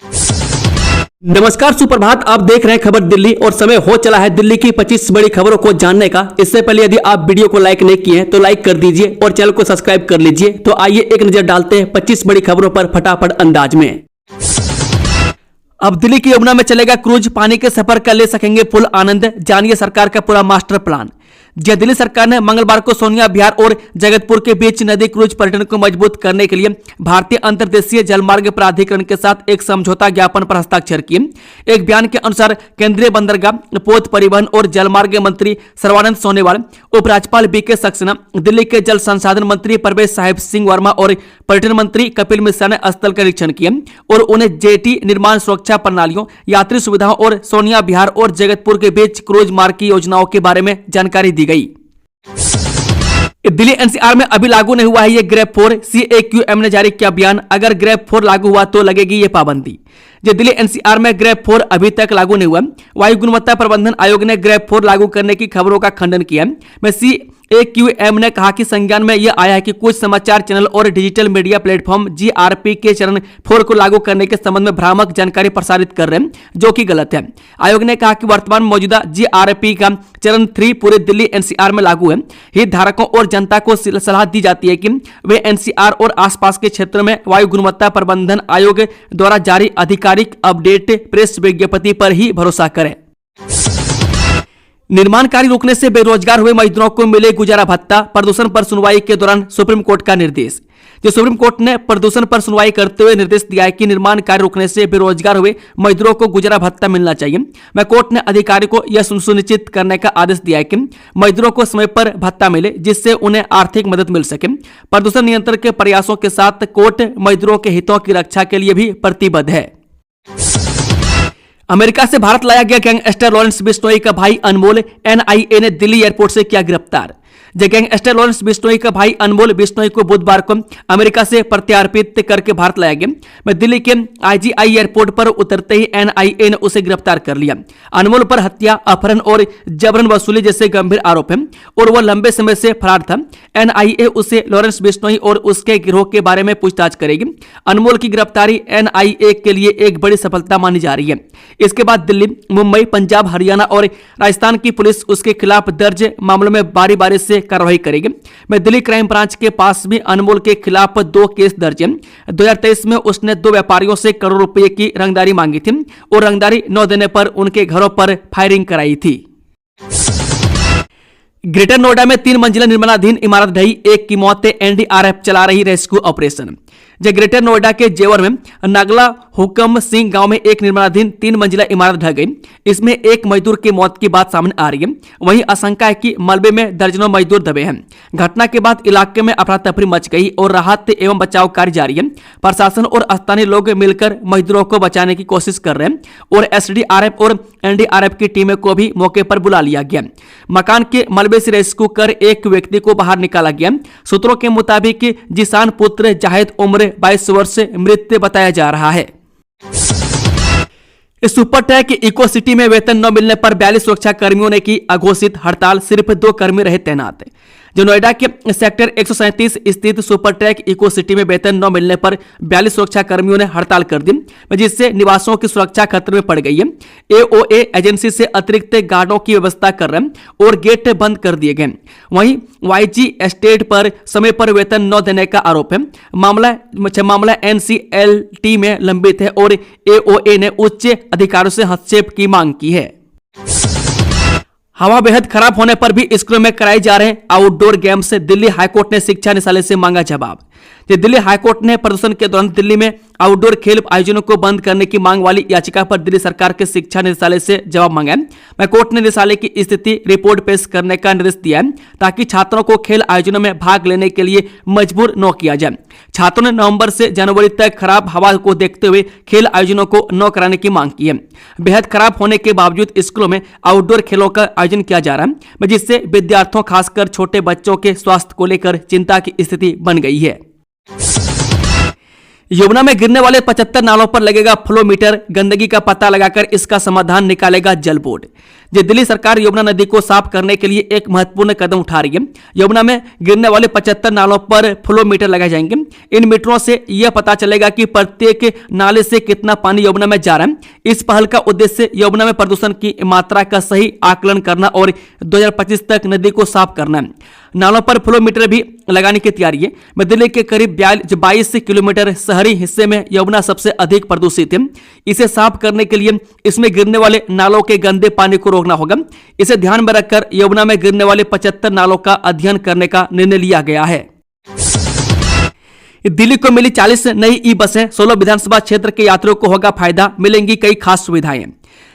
नमस्कार, सुप्रभात। आप देख रहे हैं खबर दिल्ली और समय हो चला है दिल्ली की 25 बड़ी खबरों को जानने का। इससे पहले यदि आप वीडियो को लाइक नहीं किए हैं तो लाइक कर दीजिए और चैनल को सब्सक्राइब कर लीजिए। तो आइए एक नजर डालते हैं 25 बड़ी खबरों पर फटाफट अंदाज में। अब दिल्ली की यमुना में चलेगा क्रूज, पानी के सफर का ले सकेंगे फुल आनंद। जानिए सरकार का पूरा मास्टर प्लान। दिल्ली सरकार ने मंगलवार को सोनिया विहार और जगतपुर के बीच नदी क्रूज पर्यटन को मजबूत करने के लिए भारतीय अंतर्देशीय जलमार्ग प्राधिकरण के साथ एक समझौता ज्ञापन पर हस्ताक्षर किए। एक बयान के अनुसार केंद्रीय बंदरगाह, पोत परिवहन और जलमार्ग मंत्री सर्बानंद सोनोवाल, उपराज्यपाल बीके सक्सेना, दिल्ली के जल संसाधन मंत्री परवेश साहिब सिंह वर्मा और पर्यटन मंत्री कपिल मिश्रा ने स्थल का निरीक्षण किया और उन्हें जेटी निर्माण, सुरक्षा प्रणालियों, यात्री सुविधाओं और सोनिया विहार और जगतपुर के बीच क्रूज मार्ग की योजनाओं के बारे में जानकारी दी गई। दिल्ली एनसीआर में अभी लागू नहीं हुआ है ये ग्रेड 4। CAQM ने जारी किया बयान। अगर ग्रेड 4 लागू हुआ तो लगेगी ये पाबंदी। दिल्ली एनसीआर में ग्रेड 4 अभी तक लागू नहीं हुआ। वायु गुणवत्ता प्रबंधन आयोग ने ग्रेड 4 लागू करने की खबरों का खंडन किया। CAQM ने कहा कि संज्ञान में यह आया है कि कुछ समाचार चैनल और डिजिटल मीडिया प्लेटफॉर्म GRP के चरण 4 को लागू करने के संबंध में भ्रामक जानकारी प्रसारित कर रहे हैं, जो कि गलत है। आयोग ने कहा कि वर्तमान मौजूदा GRP का चरण 3 पूरे दिल्ली एनसीआर में लागू है। हितधारकों और जनता को सलाह दी जाती है कि वे एनसीआर और आसपास के क्षेत्र में वायु गुणवत्ता प्रबंधन आयोग द्वारा जारी आधिकारिक अपडेट प्रेस विज्ञप्ति पर ही भरोसा करें। निर्माण कार्य रोकने से बेरोजगार हुए मजदूरों को मिले गुजारा भत्ता। प्रदूषण पर सुनवाई के दौरान सुप्रीम कोर्ट का निर्देश। सुप्रीम कोर्ट ने प्रदूषण पर सुनवाई करते हुए निर्देश दिया है कि निर्माण कार्य रोकने से बेरोजगार हुए मजदूरों को गुजारा भत्ता मिलना चाहिए। वह कोर्ट ने अधिकारी को यह सुनिश्चित करने का आदेश दिया है कि मजदूरों को समय पर भत्ता मिले, जिससे उन्हें आर्थिक मदद मिल सके। प्रदूषण नियंत्रण के प्रयासों के साथ कोर्ट मजदूरों के हितों की रक्षा के लिए भी प्रतिबद्ध है। अमेरिका से भारत लाया गया गैंगस्टर लॉरेंस बिश्नोई का भाई अनमोल NIA ने दिल्ली एयरपोर्ट से किया गिरफ्तार। गैंगस्टर लॉरेंस बिश्नोई का भाई अनमोल बिश्नोई को बुधवार को अमेरिका से प्रत्यार्पित करके भारत लाया गया। दिल्ली के IGI एयरपोर्ट पर उतरते ही NIA ने उसे गिरफ्तार कर लिया। अनमोल पर हत्या, अपहरण और जबरन वसूली जैसे गंभीर आरोप हैं और वह लंबे समय से फरार था। NIA उसे लॉरेंस बिश्नोई और उसके गिरोह के बारे में पूछताछ करेगी। अनमोल की गिरफ्तारी NIA के लिए एक बड़ी सफलता मानी जा रही है। इसके बाद दिल्ली, मुंबई, पंजाब, हरियाणा और राजस्थान की पुलिस उसके खिलाफ दर्ज मामलों में बारी बारी से कार्रवाई करेगी। दिल्ली क्राइम ब्रांच के पास भी अनमोल के खिलाफ 2 केस दर्ज हैं। 2023 में उसने 2 व्यापारियों से करोड़ रुपए की रंगदारी मांगी थी और रंगदारी न देने पर उनके घरों पर फायरिंग कराई थी। ग्रेटर नोएडा में 3 मंजिला निर्माणाधीन इमारत ढही, 1 की मौत। NDRF चला रही रेस्क्यू ऑपरेशन। ग्रेटर नोएडा के जेवर में नगला हुकम सिंह गांव में एक निर्माणाधीन 3 मंजिला इमारत ढह गई। इसमें एक मजदूर की मौत की बात सामने आ रही है। वहीं आशंका है कि मलबे में दर्जनों मजदूर दबे हैं। घटना के बाद इलाके में अफरा तफरी मच गई और राहत एवं बचाव कार्य जारी है। प्रशासन और स्थानीय लोग मिलकर मजदूरों को बचाने की कोशिश कर रहे हैं और SDRF और NDRF की टीमें को भी मौके पर बुला लिया गया। मकान के मलबे से रेस्क्यू कर एक व्यक्ति को बाहर निकाला गया। सूत्रों के मुताबिक जिसान पुत्र जाहिद उम्र 22 वर्ष मृत बताया जा रहा है। सुपर ट्रैक इको सिटी में वेतन न मिलने पर 42 सुरक्षा कर्मियों ने की अघोषित हड़ताल। सिर्फ 2 कर्मी रहे तैनात। नोएडा के सेक्टर 137 स्थित सुपर ट्रैक इको सिटी में वेतन न मिलने पर 42 सुरक्षा कर्मियों ने हड़ताल कर दी, जिससे निवासियों की सुरक्षा खतरे में पड़ गई है। AOA एजेंसी से अतिरिक्त गार्डों की व्यवस्था कर रहे हैं और गेट बंद कर दिए गए। वहीं YG एस्टेट पर समय पर वेतन न देने का आरोप है। मामला NCLT में लंबित है और AOA ने उच्च अधिकारियों से हस्तक्षेप की मांग की है। हवा बेहद खराब होने पर भी स्कूलों में कराए जा रहे आउटडोर गेम्स। दिल्ली हाईकोर्ट ने शिक्षा निदेशालय से मांगा जवाब। दिल्ली हाईकोर्ट ने प्रदूषण के दौरान दिल्ली में आउटडोर खेल आयोजनों को बंद करने की मांग वाली याचिका पर दिल्ली सरकार के शिक्षा निदेशालय से जवाब मांगा है। कोर्ट ने निदेशालय की स्थिति रिपोर्ट पेश करने का निर्देश दिया है ताकि छात्रों को खेल आयोजनों में भाग लेने के लिए मजबूर न किया जाए। छात्रों ने नवंबर से जनवरी तक खराब हवा को देखते हुए खेल आयोजनों को न कराने की मांग की है। बेहद खराब होने के बावजूद स्कूलों में आउटडोर खेलों का आयोजन किया जा रहा है, जिससे विद्यार्थियों खासकर छोटे बच्चों के स्वास्थ्य को लेकर चिंता की स्थिति बन गई है। यमुना में गिरने वाले 75 नालों पर लगेगा फ्लो मीटर। गंदगी का पता लगाकर इसका समाधान निकालेगा जल बोर्ड। जो दिल्ली सरकार यमुना नदी को साफ करने के लिए एक महत्वपूर्ण कदम उठा रही है। यमुना में गिरने वाले 75 नालों पर फ्लो मीटर लगाए जाएंगे। इन मीटरों से यह पता चलेगा कि प्रत्येक नाले से कितना पानी यमुना में जा रहा है। इस पहल का उद्देश्य यमुना में प्रदूषण की मात्रा का सही आकलन करना और 2025 तक नदी को साफ करना है। नालों पर फ्लो मीटर भी लगाने की तैयारी है। दिल्ली के करीब 22 किलोमीटर शहरी हिस्से में यमुना सबसे अधिक प्रदूषित है। इसे साफ करने के लिए इसमें गिरने वाले नालों के गंदे पानी को रोकना होगा। इसे ध्यान में रखकर यमुना में गिरने वाले 75 नालों का अध्ययन करने का निर्णय लिया गया है। दिल्ली को मिली 40 नई ई बसें, 16 विधानसभा क्षेत्र के यात्रियों को होगा फायदा, मिलेंगी कई खास सुविधाएं।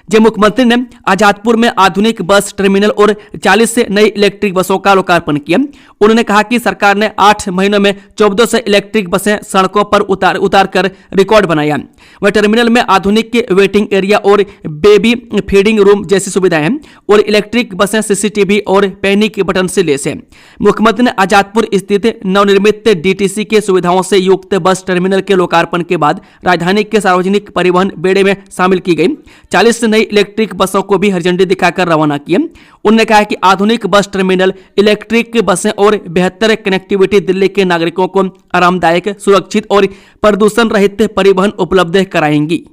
जब मुख्यमंत्री ने आजादपुर में आधुनिक बस टर्मिनल और 40 से नई इलेक्ट्रिक बसों का लोकार्पण किया। उन्होंने कहा कि सरकार ने 8 महीनों में 14 से इलेक्ट्रिक बसें सड़कों पर उतार कर रिकॉर्ड बनाया। वह टर्मिनल में आधुनिक वेटिंग एरिया और बेबी फीडिंग रूम जैसी सुविधाएं हैं और इलेक्ट्रिक बसें सीसीटीवी और पैनिक बटन से लैस हैं। मुख्यमंत्री ने आजादपुर स्थित नवनिर्मित डीटीसी के सुविधाओं से युक्त बस टर्मिनल के लोकार्पण के बाद राजधानी के सार्वजनिक परिवहन बेड़े में शामिल की गई 40 नई इलेक्ट्रिक बसों को भी हरी झंडी दिखाकर रवाना किया। उन्होंने कहा कि आधुनिक बस टर्मिनल, इलेक्ट्रिक बसें और बेहतर कनेक्टिविटी दिल्ली के नागरिकों को आरामदायक, सुरक्षित और प्रदूषण रहित परिवहन उपलब्ध कराएंगी।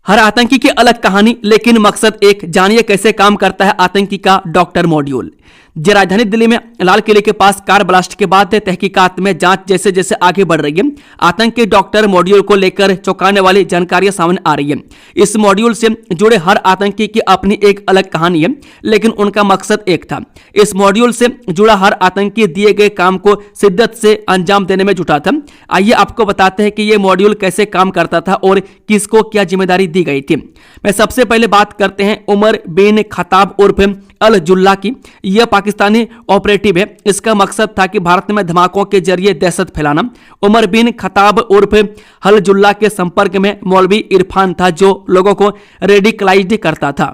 हर आतंकी की अलग कहानी लेकिन मकसद एक। जानिए कैसे काम करता है आतंकी का डॉक्टर मॉड्यूल। राजधानी दिल्ली में लाल किले के पास कार ब्लास्ट के बाद तहकीकात में जांच जैसे जैसे आगे बढ़ रही है, आतंकी डॉक्टर मॉड्यूल को लेकर चौंकाने वाली जानकारियां सामने आ रही है। इस मॉड्यूल से जुड़े हर आतंकी की अपनी एक अलग कहानी है, लेकिन उनका मकसद एक था। इस मॉड्यूल से जुड़ा हर आतंकी दिए गए काम को शिद्दत से अंजाम देने में जुटा था। आइए आपको बताते हैं कि यह मॉड्यूल कैसे काम करता था और किसको क्या जिम्मेदारी दी गई थी। मैं सबसे पहले बात करते हैं उमर बिन खताब उर्फ अल जुल्ला की। यह पाकिस्तानी ऑपरेटिव है। इसका मकसद था कि भारत में धमाकों के जरिए दहशत फैलाना। उमर बिन खताब उर्फ अल जुल्ला के संपर्क में मौलवी इरफान था, जो लोगों को रेडिकलाइज्ड करता था।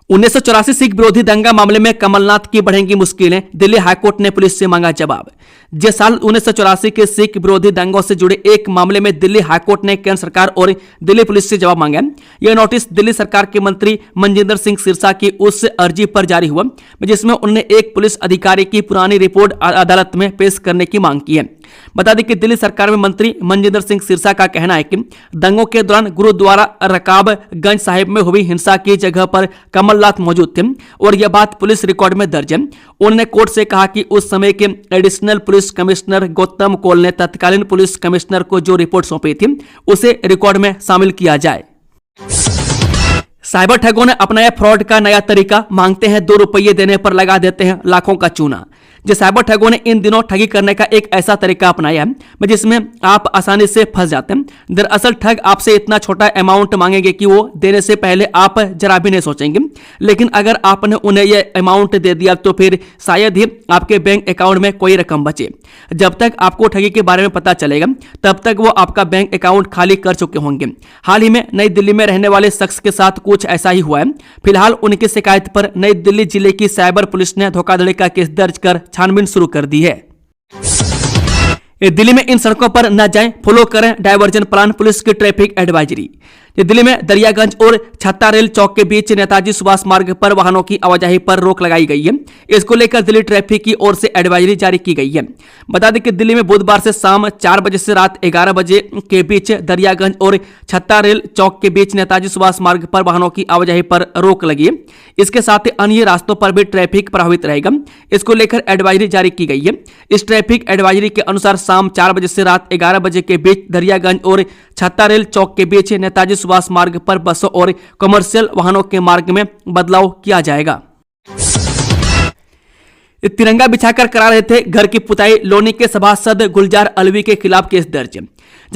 1984 सिख विरोधी दंगा मामले में कमलनाथ की बढ़ेंगी मुश्किलें, दिल्ली हाईकोर्ट ने पुलिस से मांगा जवाब। जिस साल 1984 के सिख विरोधी दंगों से जुड़े एक मामले में दिल्ली हाईकोर्ट ने केंद्र सरकार और दिल्ली पुलिस से जवाब मांगा। यह नोटिस दिल्ली सरकार के मंत्री मनजिंदर सिंह सिरसा की उस अर्जी पर जारी हुआ जिसमें उन्होंने एक पुलिस अधिकारी की पुरानी रिपोर्ट अदालत में पेश करने की मांग की है। बता दें कि दिल्ली सरकार में मंत्री मनजिंदर सिंह सिरसा का कहना है कि दंगों के दौरान गुरुद्वारा रकाबगंज साहिब में हुई हिंसा की जगह पर कमलनाथ मौजूद थे और यह बात पुलिस रिकॉर्ड में दर्ज है। उन्होंने कोर्ट से कहा कि उस समय के additional police commissioner Gautam Kaul ने तत्कालीन पुलिस कमिश्नर को जो रिपोर्ट सौंपी थी उसे रिकॉर्ड में शामिल किया जाए। साइबर ठगों ने अपनाया फ्रॉड का नया तरीका, मांगते हैं 2 रुपये देने पर लगा देते हैं लाखों का चूना। जो साइबर ठगों ने इन दिनों ठगी करने का एक ऐसा तरीका अपनाया है जिसमें आप आसानी से फंस जाते हैं। दरअसल ठग आपसे इतना छोटा अमाउंट मांगेंगे कि वो देने से पहले आप जरा भी नहीं सोचेंगे, लेकिन अगर आपने उन्हें यह अमाउंट दे दिया तो फिर शायद ही आपके बैंक अकाउंट में कोई रकम बचे। जब तक आपको ठगी के बारे में पता चलेगा तब तक वो आपका बैंक अकाउंट खाली कर चुके होंगे। हाल ही में नई दिल्ली में रहने वाले शख्स के साथ कुछ ऐसा ही हुआ है। फिलहाल उनकी शिकायत पर नई दिल्ली जिले की साइबर पुलिस ने धोखाधड़ी का केस दर्ज कर छानबीन शुरू कर दी है। दिल्ली में इन सड़कों पर न जाएं, फॉलो करें डायवर्जन प्लान, पुलिस की ट्रैफिक एडवाइजरी। दिल्ली में दरियागंज और छत्ता रेल चौक के बीच नेताजी सुभाष मार्ग पर वाहनों की आवाजाही पर रोक लगाई गई है। इसको लेकर दिल्ली ट्रैफिक की ओर से एडवाइजरी जारी की गई है। बता दें कि दिल्ली में बुधवार से शाम 4 बजे से रात 11 बजे के बीच दरियागंज और छत्ता रेल चौक के बीच नेताजी सुभाष मार्ग पर वाहनों की आवाजाही पर रोक लगी है। इसके साथ ही अन्य रास्तों पर भी ट्रैफिक प्रभावित रहेगा। इसको लेकर एडवाइजरी जारी की गई है। इस ट्रैफिक एडवाइजरी के अनुसार शाम 4 बजे से रात 11 बजे के बीच दरियागंज और छत्ता रेल चौक के बीच नेताजी सुभाष मार्ग पर बसों और कमर्शियल वाहनों के मार्ग में बदलाव किया जाएगा। तिरंगा बिछाकर करा रहे थे घर की पुताई, लोनी के सभासद गुलजार अलवी के खिलाफ केस दर्ज।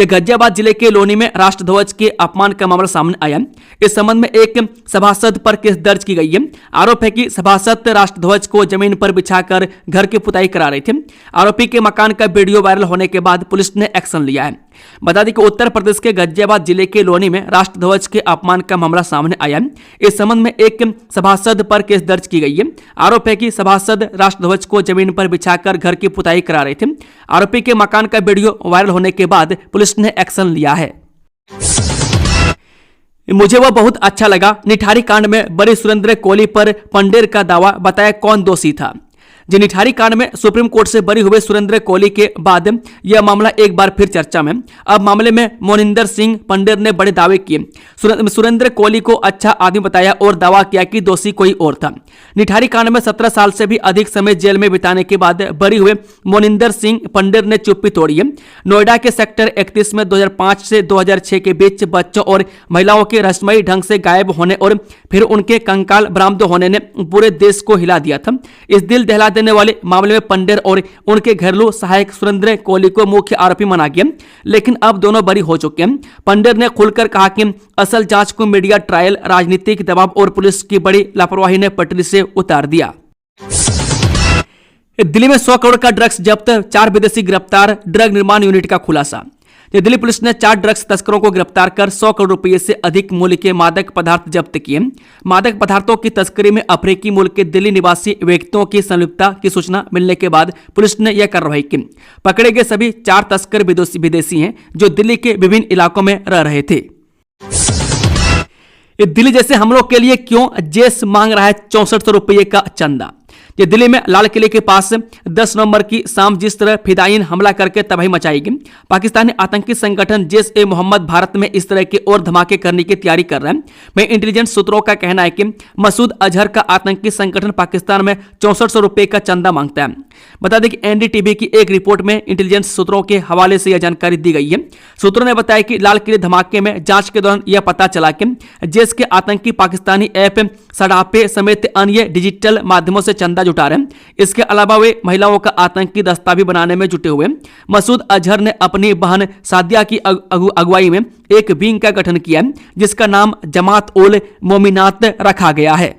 गाजियाबाद जिले के लोनी में राष्ट्रध्वज के अपमान का मामला सामने आया। इस संबंध में एक सभासद पर केस दर्ज की गई है। आरोप है कि सभासद राष्ट्रध्वज को जमीन पर बिछाकर घर की पुताई करा रहे थे। आरोपी के मकान का वीडियो वायरल होने के बाद पुलिस ने एक्शन लिया है। बता दें कि उत्तर प्रदेश के गाजियाबाद जिले के लोनी में राष्ट्रध्वज के अपमान का मामला सामने आया। इस संबंध में एक सभासद पर केस दर्ज की गई है। आरोप है कि सभासद राष्ट्रध्वज को जमीन पर बिछाकर घर की पुताई करा रहे थे। आरोपी के मकान का वीडियो वायरल होने के बाद पुलिस ने एक्शन लिया है। मुझे वह बहुत अच्छा लगा। निठारी कांड में बड़ी सुरेंद्र कोहली पर पंडेर का दावा, बताया कौन दोषी था। जी, निठारी कांड में सुप्रीम कोर्ट से बरी हुए सुरेंद्र कोहली के बाद यह मामला एक बार फिर चर्चा में। अब मामले में मोनिंदर सिंह पंडेर ने बड़े दावे किए। सुरेंद्र कोहली को अच्छा आदमी बताया और दावा किया कि दोषी कोई और था। निठारी कांड में 17 साल से भी अधिक समय जेल में बिताने के बाद बरी हुए मोनिंदर सिंह पंडेर ने चुप्पी तोड़ी है। नोएडा के सेक्टर 31 में 2005 से 2006 के बीच बच्चों और महिलाओं के रहस्यमयी ढंग से गायब होने और फिर उनके कंकाल बरामद होने ने पूरे देश को हिला दिया था। इस दिल दहला देने वाले मामले में पंडेर और उनके घरेलू सहायक सुरेंद्र कोहली को मुख्य आरोपी माना गया, लेकिन अब दोनों बरी हो चुके हैं। पंडेर ने खुलकर कहा कि असल जांच को मीडिया ट्रायल, राजनीतिक दबाव और पुलिस की बड़ी लापरवाही ने पटरी से उतार दिया। दिल्ली में 100 करोड़ का ड्रग्स जब्त, 4 विदेशी गिरफ्तार, ड्रग निर्माण यूनिट का खुलासा। दिल्ली पुलिस ने 4 ड्रग्स तस्करों को गिरफ्तार कर 100 करोड़ रुपए से अधिक मूल्य के मादक पदार्थ जब्त किए। मादक पदार्थों की तस्करी में अफ्रीकी मूल के दिल्ली निवासी व्यक्तियों की संलिप्तता की सूचना मिलने के बाद पुलिस ने यह कार्रवाई की। पकड़े गए सभी 4 तस्कर विदेशी हैं जो दिल्ली के विभिन्न इलाकों में रह रहे थे। दिल्ली जैसे हमलों के लिए क्यों जेस मांग रहा है 6400 रुपये का चंदा। ये दिल्ली में लाल किले के पास 10 नवंबर की शाम जिस तरह फिदायीन हमला करके तबाही मचाएगी, पाकिस्तानी आतंकी संगठन जैश ए मोहम्मद भारत में इस तरह के और धमाके करने की तैयारी कर रहा है। वहीं इंटेलिजेंस सूत्रों का कहना है कि मसूद अजहर का आतंकी संगठन पाकिस्तान में 6400 रुपये का चंदा मांगता है। बता दें कि एनडीटीवी की एक रिपोर्ट में इंटेलिजेंस सूत्रों के हवाले से यह जानकारी दी गई है। सूत्रों ने बताया कि लाल किले धमाके में जांच के दौरान यह पता चला कि जैश के आतंकी पाकिस्तानी ऐप सड़ापे समेत अन्य डिजिटल माध्यमों से चंदा जुटा रहे हैं। इसके अलावा वे महिलाओं का आतंकी दस्ता भी बनाने में जुटे हुए। मसूद अजहर ने अपनी बहन सादिया की अगुवाई में एक विंग का गठन किया है जिसका नाम जमात उल मोमिनात रखा गया है।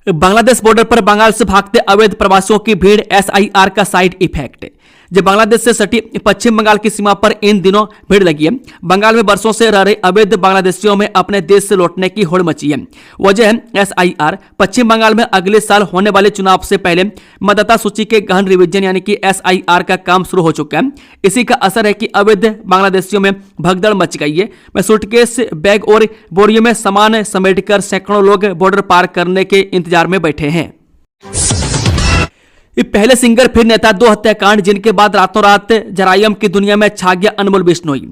बांग्लादेश बॉर्डर पर बंगाल से भागते अवैध प्रवासियों की भीड़, एसआईआर का साइड इफेक्ट। जब बांग्लादेश से सटी पश्चिम बंगाल की सीमा पर इन दिनों भीड़ लगी है। बंगाल में बरसों से रह रहे अवैध बांग्लादेशियों में अपने देश से लौटने की होड़ मची है। वजह है एसआईआर। पश्चिम बंगाल में अगले साल होने वाले चुनाव से पहले मतदाता सूची के गहन रिवीजन यानी कि एसआईआर का काम शुरू हो चुका है। इसी का असर है कि अवैध बांग्लादेशियों में भगदड़ मच गई है। में सूटकेस, बैग और बोरियों में सामान समेटकर सैकड़ों लोग बॉर्डर पार करने के इंतजार में बैठे हैं। पहले सिंगर फिर नेता, 2 हत्याकांड जिनके बाद रातों रात जरायम की दुनिया में छा गया अनमोल बिश्नोई।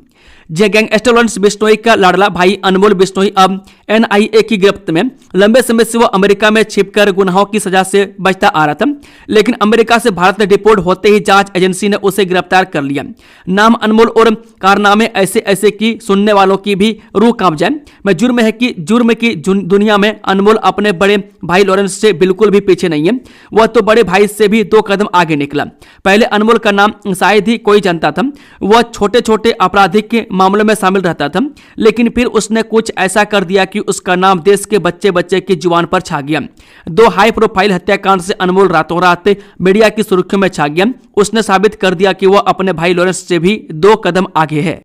जे गैंगस्टर लॉरेंस बिश्नोई का लाडला भाई अनमोल बिश्नोई अब एनआईए की गिरफ्त में। लंबे समय से वो अमेरिका में छिपकर गुनाहों की सजा से बचता आ रहा था, लेकिन अमेरिका से भारत डिपोर्ट होते ही जांच एजेंसी ने उसे गिरफ्तार कर लिया। नाम अनमोल और कारनामे ऐसे ऐसे कि सुनने वालों की भी रूह कांप जाए। मैं जुर्म की दुनिया में अनमोल अपने बड़े भाई लॉरेंस से बिल्कुल भी पीछे नहीं है। वह तो बड़े भाई से भी 2 कदम आगे निकला। पहले अनमोल का नाम शायद ही कोई जानता था। वह छोटे छोटे आपराधिक के मामलों में शामिल रहता था, लेकिन फिर उसने कुछ ऐसा कर दिया कि उसका नाम देश के बच्चे बच्चे की जुबान पर छा गया। 2 हाई प्रोफाइल हत्याकांड से अनमोल रातों रात मीडिया की सुर्खियों में छा गया। उसने साबित कर दिया कि वह अपने भाई लॉरेंस से भी 2 कदम आगे है।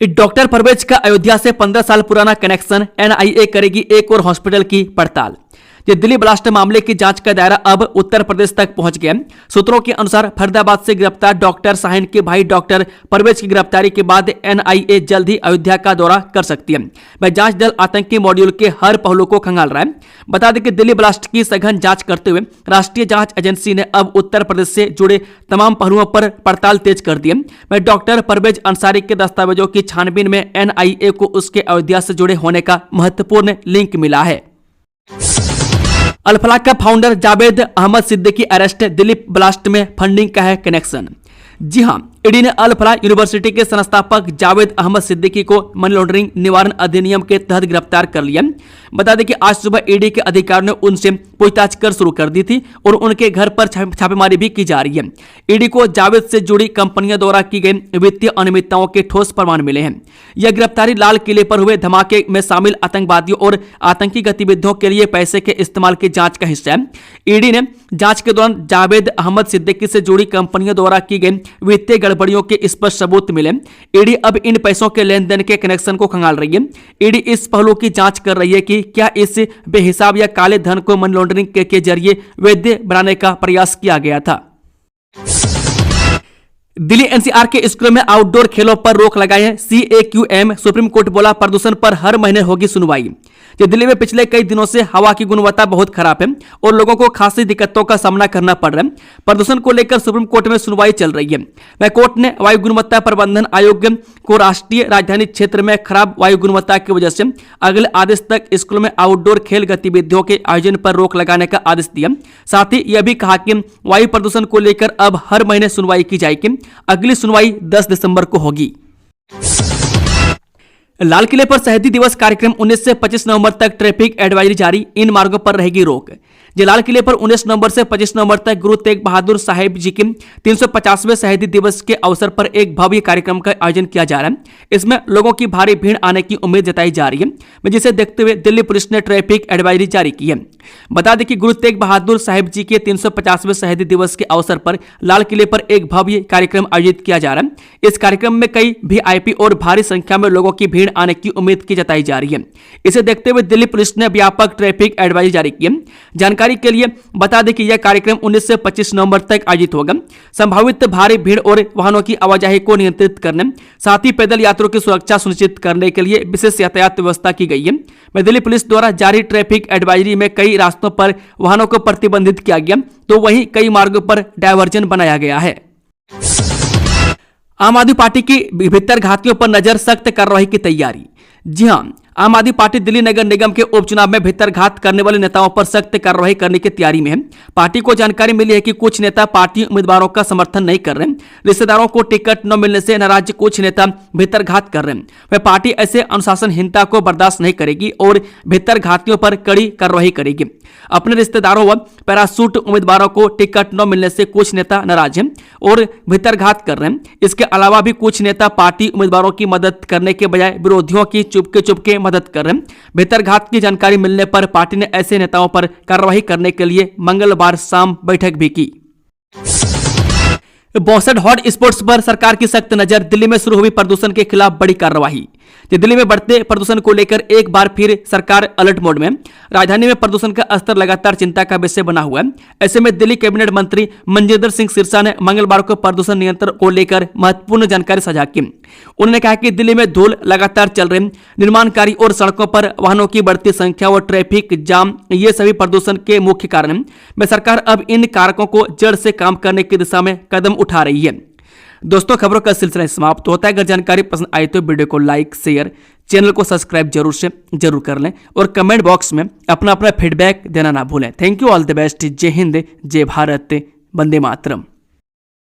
डॉक्टर परवेज का अयोध्या से 15 साल पुराना कनेक्शन, एनआईए करेगी एक और हॉस्पिटल की पड़ताल। ये दिल्ली ब्लास्ट मामले की जांच का दायरा अब उत्तर प्रदेश तक पहुंच गया। सूत्रों के अनुसार फरीदाबाद से गिरफ्तार डॉक्टर शाहीन के भाई डॉक्टर परवेज की गिरफ्तारी के बाद एनआईए जल्द ही अयोध्या का दौरा कर सकती है। वह जांच दल आतंकी मॉड्यूल के हर पहलू को खंगाल रहा है। बता दें कि दिल्ली ब्लास्ट की सघन जांच करते हुए राष्ट्रीय जांच एजेंसी ने अब उत्तर प्रदेश से जुड़े तमाम पहलुओं पर पड़ताल तेज कर दी है। वह डॉक्टर परवेज अंसारी के दस्तावेजों की छानबीन में एनआईए को उसके अयोध्या से जुड़े होने का महत्वपूर्ण लिंक मिला है। अल-फलाह का founder Javed Ahmad Siddiqui arrest, Delhi blast में फंडिंग का है कनेक्शन। जी हां, ईडी ने अल-फलाह यूनिवर्सिटी के संस्थापक जावेद अहमद सिद्दीकी को मनी लॉन्ड्रिंग निवारण अधिनियम के तहत गिरफ्तार कर लिया। बता दें कि आज सुबह ईडी के अधिकारियों ने उनसे पूछताछ कर शुरू कर दी थी और उनके घर पर छापेमारी भी की जा रही है। ईडी को जावेद से जुड़ी कंपनियों द्वारा की गई वित्तीय अनियमितताओं के ठोस प्रमाण मिले हैं। यह गिरफ्तारी लाल किले पर हुए धमाके में शामिल आतंकवादियों और आतंकी गतिविधियों के लिए पैसे के इस्तेमाल की जांच का हिस्सा है। ईडी ने जांच के दौरान जावेद अहमद सिद्दीकी से जुड़ी कंपनियों द्वारा की गई वित्तीय गड़बड़ियों के स्पष्ट सबूत मिले। ईडी अब इन पैसों के लेन देन के कनेक्शन को खंगाल रही है। ईडी इस पहलू की जांच कर रही है कि क्या इस बेहिसाब या काले धन को मनी लॉन्ड्रिंग के जरिए वैध बनाने का प्रयास किया गया था। दिल्ली एनसीआर के स्कूलों में आउटडोर खेलों पर रोक लगाई है CAQM। सुप्रीम कोर्ट बोला प्रदूषण पर हर महीने होगी सुनवाई। कि दिल्ली में पिछले कई दिनों से हवा की गुणवत्ता बहुत खराब है और लोगों को खासी दिक्कतों का सामना करना पड़ रहा है। प्रदूषण को लेकर सुप्रीम कोर्ट में सुनवाई चल रही है। वह कोर्ट ने वायु गुणवत्ता प्रबंधन आयोग को राष्ट्रीय राजधानी क्षेत्र में खराब वायु गुणवत्ता की वजह से अगले आदेश तक स्कूलों में आउटडोर खेल गतिविधियों के आयोजन पर रोक लगाने का आदेश दिया। साथ ही यह भी कहा कि वायु प्रदूषण को लेकर अब हर महीने सुनवाई की जाएगी। अगली सुनवाई 10 दिसंबर को होगी। लाल किले पर शहीदी दिवस कार्यक्रम 19 से 25 नवंबर तक ट्रैफिक एडवाइजरी जारी। इन मार्गों पर रहेगी रोक। लाल किले पर 19 नवंबर से 25 नवंबर तक गुरु तेग बहादुर साहिब जी के 350वें शहीदी दिवस के अवसर पर एक भव्य कार्यक्रम का आयोजन किया जा रहा है। इसमें लोगों की भारी भीड़ आने की उम्मीद जताई जा रही है, जिसे देखते हुए दिल्ली पुलिस ने ट्रैफिक एडवाइजरी जारी की है। बता दें कि गुरु तेग बहादुर साहिब जी के 350वें शहीदी दिवस के अवसर पर लाल किले पर एक भव्य कार्यक्रम आयोजित किया जा रहा है। इस कार्यक्रम में कई VIP और भारी संख्या में लोगों की भीड़ आने की उम्मीद की जताई जा रही है। इसे देखते हुए दिल्ली पुलिस ने व्यापक ट्रैफिक एडवाइजरी जारी की है। जानकारी के लिए बता दें कि यह कार्यक्रम 19 से 25 नवंबर तक आयोजित होगा। संभावित भारी भीड़ और वाहनों की आवाजाही को नियंत्रित करने, साथ ही पैदल यात्रियों की सुरक्षा सुनिश्चित करने के लिए विशेष यातायात व्यवस्था की गई है। दिल्ली पुलिस द्वारा जारी ट्रैफिक एडवाइजरी में कई रास्तों पर वाहनों को प्रतिबंधित किया गया, तो वहीं कई मार्गों पर डायवर्जन बनाया गया है। आम आदमी पार्टी की भीतर घातियों पर नजर, सख्त कार्रवाई की तैयारी। जी हां, आम आदमी पार्टी दिल्ली नगर निगम के उपचुनाव में भीतरघात करने वाले नेताओं पर सख्त कार्रवाई करने की तैयारी में है। पार्टी को जानकारी मिली है कि कुछ नेता पार्टी उम्मीदवारों का समर्थन नहीं कर रहे हैं। रिश्तेदारों को टिकट न मिलने से नाराज कुछ नेता भीतरघात कर रहे हैं। वह पार्टी ऐसे अनुशासनहीनता को बर्दाश्त नहीं करेगी और भीतरघातियों पर कड़ी कार्रवाई करेगी। अपने रिश्तेदारों व पैराशूट उम्मीदवारों को टिकट न मिलने से कुछ नेता नाराज हैं और भीतरघात कर रहे हैं। इसके अलावा भी कुछ नेता पार्टी उम्मीदवारों की मदद करने के बजाय विरोधियों की चुपके मदद कर रहे हैं। भीतरघात की जानकारी मिलने पर पार्टी ने ऐसे नेताओं पर कार्रवाई करने के लिए मंगलवार शाम बैठक भी की। 62 हॉट स्पॉट्स पर सरकार की सख्त नजर। दिल्ली में शुरू हुई प्रदूषण के खिलाफ बड़ी कार्रवाई। दिल्ली में बढ़ते प्रदूषण को लेकर एक बार फिर सरकार अलर्ट मोड में। राजधानी में प्रदूषण का स्तर लगातार चिंता का विषय बना हुआ है। ऐसे में दिल्ली कैबिनेट मंत्री मनजिंदर सिंह सिरसा ने मंगलवार को प्रदूषण नियंत्रण को लेकर महत्वपूर्ण जानकारी साझा की। उन्होंने कहा कि दिल्ली में धूल लगातार चल रहे निर्माण कार्य और सड़कों पर वाहनों की बढ़ती संख्या और ट्रैफिक जाम, ये सभी प्रदूषण के मुख्य कारण हैं। सरकार अब इन कारकों को जड़ से काम करने की दिशा में कदम उठा रही है। दोस्तों, खबरों का सिलसिला समाप्त होता है। अगर जानकारी पसंद आई तो वीडियो को लाइक, शेयर, चैनल को सब्सक्राइब जरूर कर लें और कमेंट बॉक्स में अपना फीडबैक देना ना भूलें। Thank you, all the best. जय हिंद, जय भारत, वंदे मातरम।